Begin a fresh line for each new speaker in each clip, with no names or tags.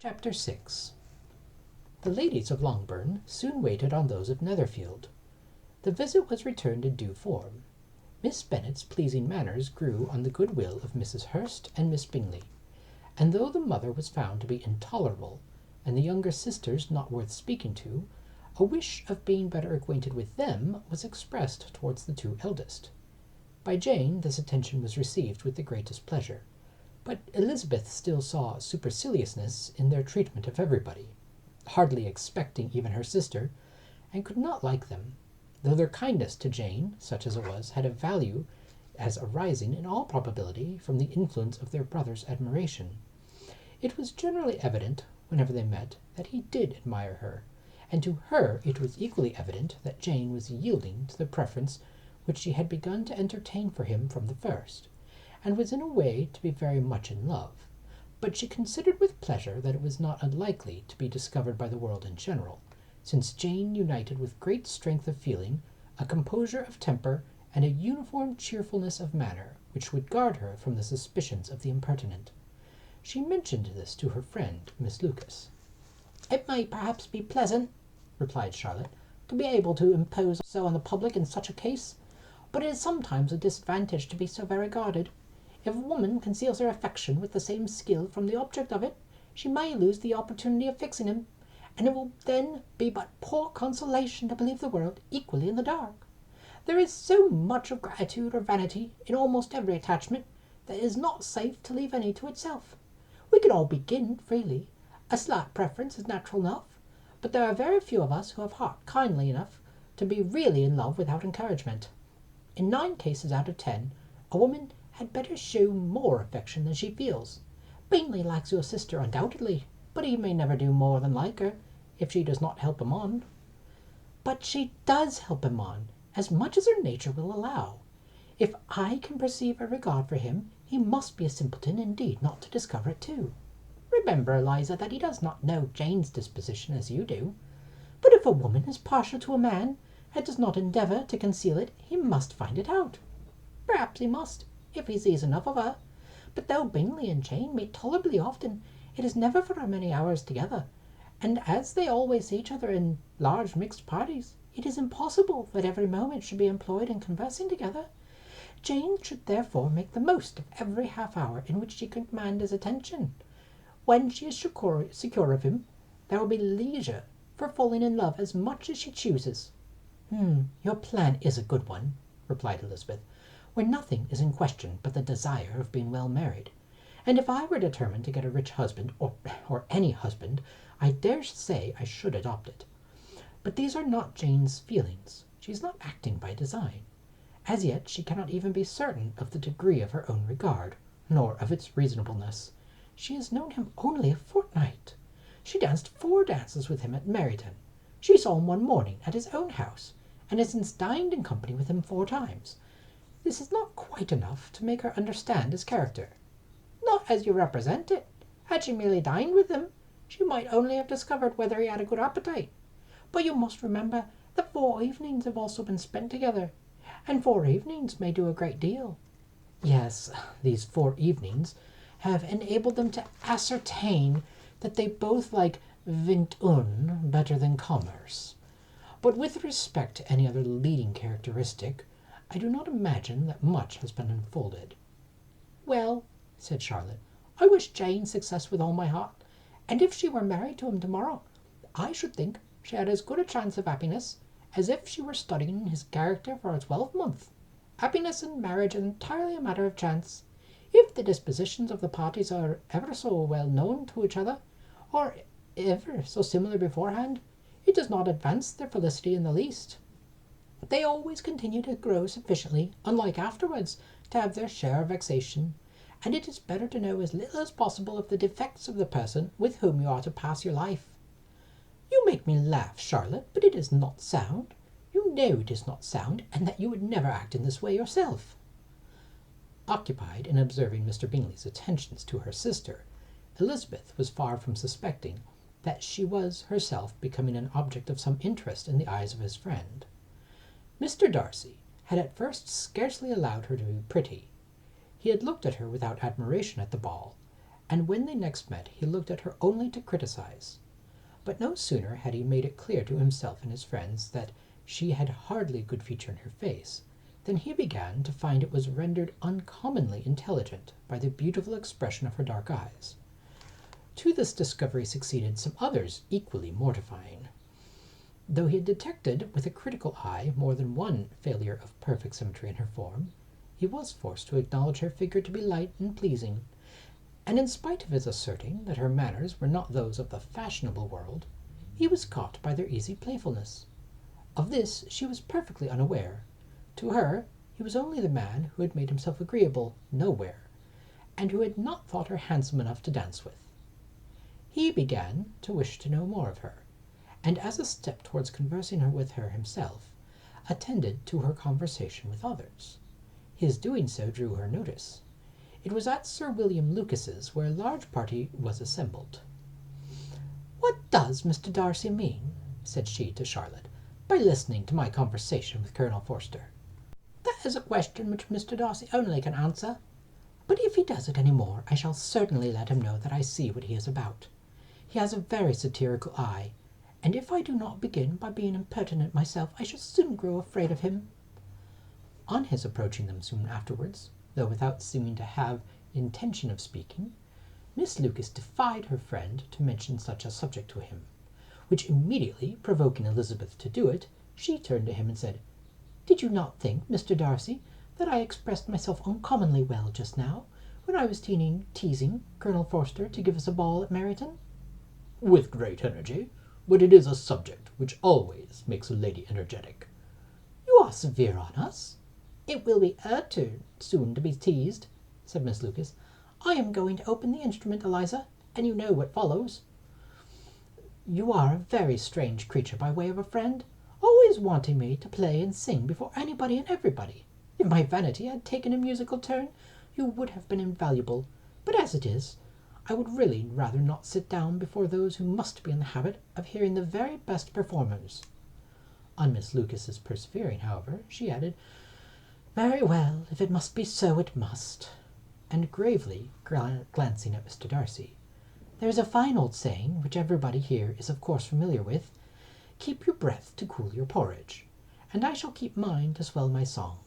Chapter 6. The ladies of Longbourn soon waited on those of Netherfield. The visit was returned in due form. Miss Bennet's pleasing manners grew on the good-will of Mrs. Hurst and Miss Bingley, and though the mother was found to be intolerable, and the younger sisters not worth speaking to, a wish of being better acquainted with them was expressed towards the two eldest. By Jane this attention was received with the greatest pleasure, but Elizabeth still saw superciliousness in their treatment of everybody, hardly expecting even her sister, and could not like them, though their kindness to Jane, such as it was, had a value as arising in all probability from the influence of their brother's admiration. It was generally evident, whenever they met, that he did admire her, and to her it was equally evident that Jane was yielding to the preference which she had begun to entertain for him from the first, and was in a way to be very much in love, but she considered with pleasure that it was not unlikely to be discovered by the world in general, since Jane united with great strength of feeling, a composure of temper, and a uniform cheerfulness of manner, which would guard her from the suspicions of the impertinent. She mentioned this to her friend, Miss Lucas. "It may perhaps be pleasant," replied Charlotte, "to be able to impose so on the public in such a case, but it is sometimes a disadvantage to be so very guarded. If a woman conceals her affection with the same skill from the object of it, she may lose the opportunity of fixing him, and it will then be but poor consolation to believe the world equally in the dark. There is so much of gratitude or vanity in almost every attachment, that it is not safe to leave any to itself. We can all begin freely. A slight preference is natural enough, but there are very few of us who have heart kindly enough to be really in love without encouragement. In 9 cases out of 10, a woman had better show more affection than she feels. Bingley likes your sister undoubtedly, but he may never do more than like her, if she does not help him on." "But she does help him on, as much as her nature will allow. If I can perceive a regard for him, he must be a simpleton indeed not to discover it too. Remember, Eliza, that he does not know Jane's disposition as you do. But if a woman is partial to a man, and does not endeavour to conceal it, he must find it out. Perhaps he must, if he sees enough of her. But though Bingley and Jane meet tolerably often, it is never for many hours together, and as they always see each other in large mixed parties, it is impossible that every moment should be employed in conversing together. Jane should therefore make the most of every half-hour in which she can command his attention. When she is secure of him, there will be leisure for falling in love as much as she chooses." "Your plan is a good one," replied Elizabeth, "where nothing is in question but the desire of being well married. And if I were determined to get a rich husband, or any husband, I dare say I should adopt it. But these are not Jane's feelings. She is not acting by design. As yet she cannot even be certain of the degree of her own regard, nor of its reasonableness. She has known him only a fortnight. She danced 4 dances with him at Meryton. She saw him one morning at his own house, and has since dined in company with him 4 times. This is not quite enough to make her understand his character." "Not as you represent it. Had she merely dined with him, she might only have discovered whether he had a good appetite. But you must remember that 4 evenings have also been spent together, and 4 evenings may do a great deal." "Yes, these 4 evenings have enabled them to ascertain that they both like vingt un better than commerce. But with respect to any other leading characteristic, I do not imagine that much has been unfolded." "Well," said Charlotte, "I wish Jane success with all my heart, and if she were married to him tomorrow, I should think she had as good a chance of happiness as if she were studying his character for a 12-month. Happiness in marriage is entirely a matter of chance. If the dispositions of the parties are ever so well known to each other, or ever so similar beforehand, it does not advance their felicity in the least. They always continue to grow sufficiently unlike afterwards to have their share of vexation, and it is better to know as little as possible of the defects of the person with whom you are to pass your life." "You make me laugh, Charlotte, but it is not sound. You know it is not sound, and that you would never act in this way yourself." Occupied in observing Mr. Bingley's attentions to her sister, Elizabeth was far from suspecting that she was herself becoming an object of some interest in the eyes of his friend. Mr. Darcy had at first scarcely allowed her to be pretty. He had looked at her without admiration at the ball, and when they next met he looked at her only to criticize. But no sooner had he made it clear to himself and his friends that she had hardly a good feature in her face, than he began to find it was rendered uncommonly intelligent by the beautiful expression of her dark eyes. To this discovery succeeded some others equally mortifying. Though he had detected with a critical eye more than one failure of perfect symmetry in her form, he was forced to acknowledge her figure to be light and pleasing, and in spite of his asserting that her manners were not those of the fashionable world, he was caught by their easy playfulness. Of this she was perfectly unaware. To her he was only the man who had made himself agreeable nowhere, and who had not thought her handsome enough to dance with. He began to wish to know more of her, and as a step towards conversing with her himself, attended to her conversation with others. His doing so drew her notice. It was at Sir William Lucas's, where a large party was assembled. "What does Mr. Darcy mean," said she to Charlotte, "by listening to my conversation with Colonel Forster?" "That is a question which Mr. Darcy only can answer. But if he does it any more, I shall certainly let him know that I see what he is about. He has a very satirical eye, and if I do not begin by being impertinent myself, I shall soon grow afraid of him." On his approaching them soon afterwards, though without seeming to have intention of speaking, Miss Lucas defied her friend to mention such a subject to him, which immediately provoking Elizabeth to do it, she turned to him and said, "Did you not think, Mr. Darcy, that I expressed myself uncommonly well just now, when I was teasing Colonel Forster to give us a ball at Meryton?"
"With great energy, but it is a subject which always makes a lady energetic."
"You are severe on us. It will be her turn soon to be teased," said Miss Lucas. "I am going to open the instrument, Eliza, and you know what follows." "You are a very strange creature by way of a friend, always wanting me to play and sing before anybody and everybody. If my vanity had taken a musical turn, you would have been invaluable, but as it is, I would really rather not sit down before those who must be in the habit of hearing the very best performers." On Miss Lucas's persevering, however, she added, "Very well, if it must be so, it must," and gravely glancing at Mr. Darcy, "There is a fine old saying, which everybody here is of course familiar with, 'Keep your breath to cool your porridge,' and I shall keep mine to swell my song."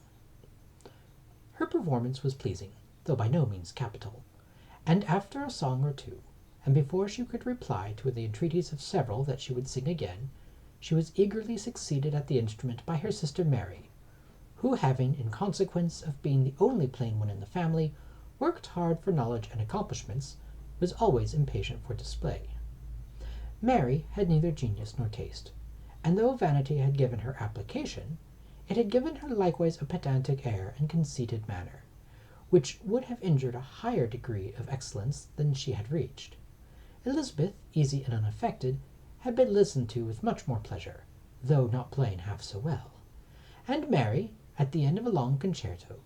Her performance was pleasing, though by no means capital, and after a song or two, and before she could reply to the entreaties of several that she would sing again, she was eagerly succeeded at the instrument by her sister Mary, who, having, in consequence of being the only plain one in the family, worked hard for knowledge and accomplishments, was always impatient for display. Mary had neither genius nor taste, and though vanity had given her application, it had given her likewise a pedantic air and conceited manner, which would have injured a higher degree of excellence than she had reached. Elizabeth, easy and unaffected, had been listened to with much more pleasure, though not playing half so well, and Mary, at the end of a long concerto,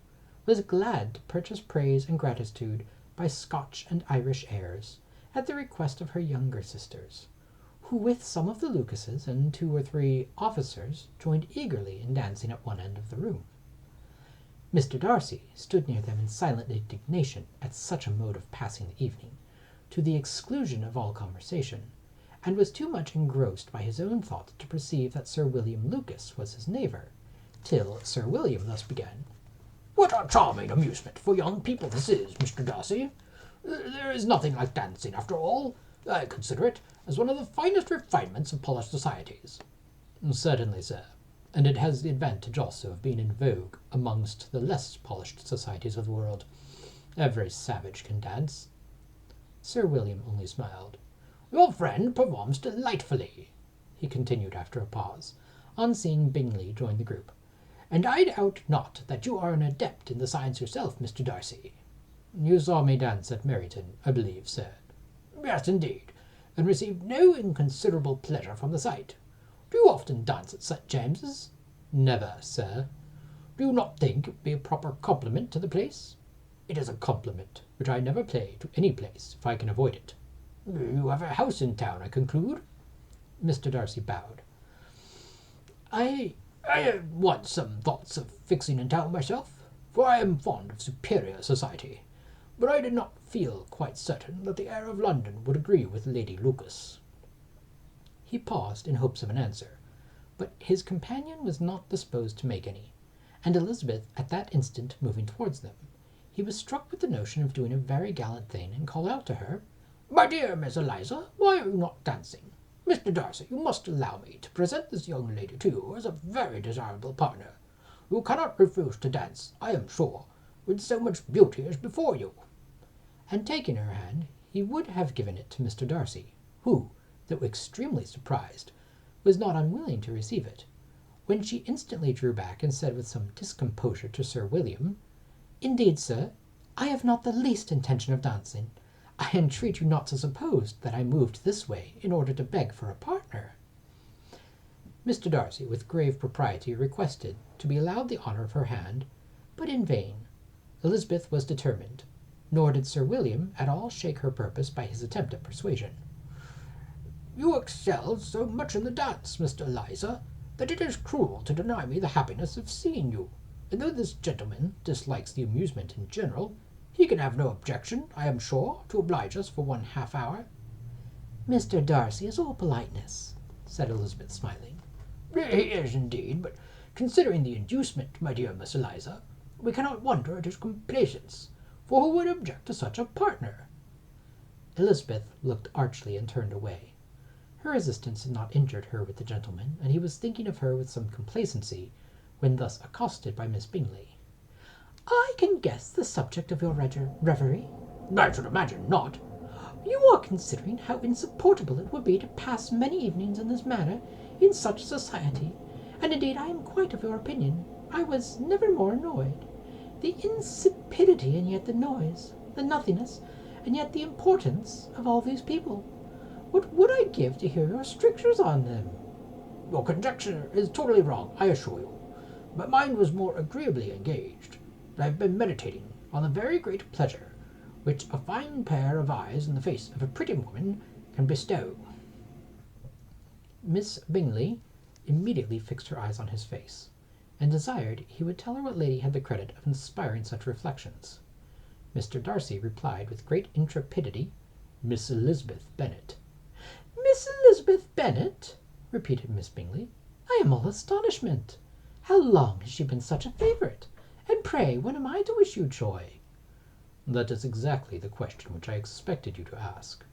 was glad to purchase praise and gratitude by Scotch and Irish airs, at the request of her younger sisters, who with some of the Lucases and 2 or 3 officers joined eagerly in dancing at one end of the room. Mr. Darcy stood near them in silent indignation at such a mode of passing the evening, to the exclusion of all conversation, and was too much engrossed by his own thoughts to perceive that Sir William Lucas was his neighbour, till Sir William thus began,
"What a charming amusement for young people this is, Mr. Darcy! There is nothing like dancing, after all. I consider it as one of the finest refinements of polished societies."
"Certainly, sir, and it has the advantage also of being in vogue amongst the less polished societies of the world. Every savage can dance." Sir William only smiled.
"Your friend performs delightfully,"
he continued after a pause, on seeing Bingley join the group,
"and I doubt not that you are an adept in the science yourself, Mr. Darcy."
"You saw me dance at Meryton, I believe, sir?"
"Yes, indeed, and received no inconsiderable pleasure from the sight. Do you often dance at St. James's?"
"Never, sir."
"Do you not think it would be a proper compliment to the place?"
"It is a compliment which I never pay to any place if I can avoid it."
"You have a house in town, I conclude?"
Mr. Darcy bowed.
I have once some thoughts of fixing in town myself, for I am fond of superior society, but I did not feel quite certain that the air of London would agree with Lady Lucas."
He paused in hopes of an answer, but his companion was not disposed to make any, and Elizabeth at that instant moving towards them, he was struck with the notion of doing a very gallant thing, and called out to her,
"My dear Miss Eliza, why are you not dancing? Mr. Darcy, you must allow me to present this young lady to you as a very desirable partner. You cannot refuse to dance, I am sure, when so much beauty is before you."
and taking her hand, he would have given it to Mr. Darcy, who, though extremely surprised, was not unwilling to receive it, when she instantly drew back and said with some discomposure to Sir William, "Indeed, sir, I have not the least intention of dancing. I entreat you not to suppose that I moved this way in order to beg for a partner." Mr. Darcy, with grave propriety, requested to be allowed the honour of her hand, but in vain. Elizabeth was determined, nor did Sir William at all shake her purpose by his attempt at persuasion.
"You excel so much in the dance, Mr. Eliza, that it is cruel to deny me the happiness of seeing you, and though this gentleman dislikes the amusement in general, he can have no objection, I am sure, to oblige us for 1/2 hour."
"Mr. Darcy is all politeness," said Elizabeth, smiling.
"He is indeed, but considering the inducement, my dear Miss Eliza, we cannot wonder at his complaisance, for who would object to such a partner?"
Elizabeth looked archly and turned away. Her resistance had not injured her with the gentleman, and he was thinking of her with some complacency, when thus accosted by Miss Bingley. "I can guess the subject of your reverie."
"I should imagine not."
"You are considering how insupportable it would be to pass many evenings in this manner, in such society, and indeed I am quite of your opinion. I was never more annoyed. The insipidity, and yet the noise, the nothingness, and yet the importance of all these people. What would I give to hear your strictures on them?"
"Your conjecture is totally wrong, I assure you. My mind was more agreeably engaged. I have been meditating on the very great pleasure which a fine pair of eyes in the face of a pretty woman can bestow."
Miss Bingley immediately fixed her eyes on his face, and desired he would tell her what lady had the credit of inspiring such reflections. Mr. Darcy replied with great intrepidity, "Miss Elizabeth Bennet." "Miss Elizabeth Bennet!" repeated Miss Bingley. "I am all astonishment. How long has she been such a favourite? And pray, when am I to wish you joy?"
"That is exactly the question which I expected you to ask.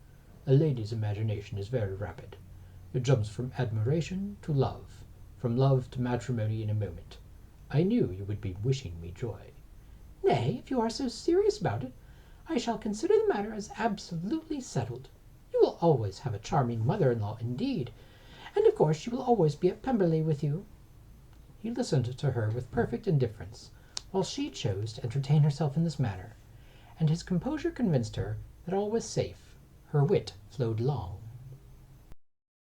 A lady's imagination is very rapid. It jumps from admiration to love, from love to matrimony in a moment. I knew you would be wishing me joy."
"Nay, if you are so serious about it, I shall consider the matter as absolutely settled. You will always have a charming mother-in-law indeed, and of course she will always be at Pemberley with you." He listened to her with perfect indifference, while she chose to entertain herself in this manner, and his composure convinced her that all was safe. Her wit flowed long.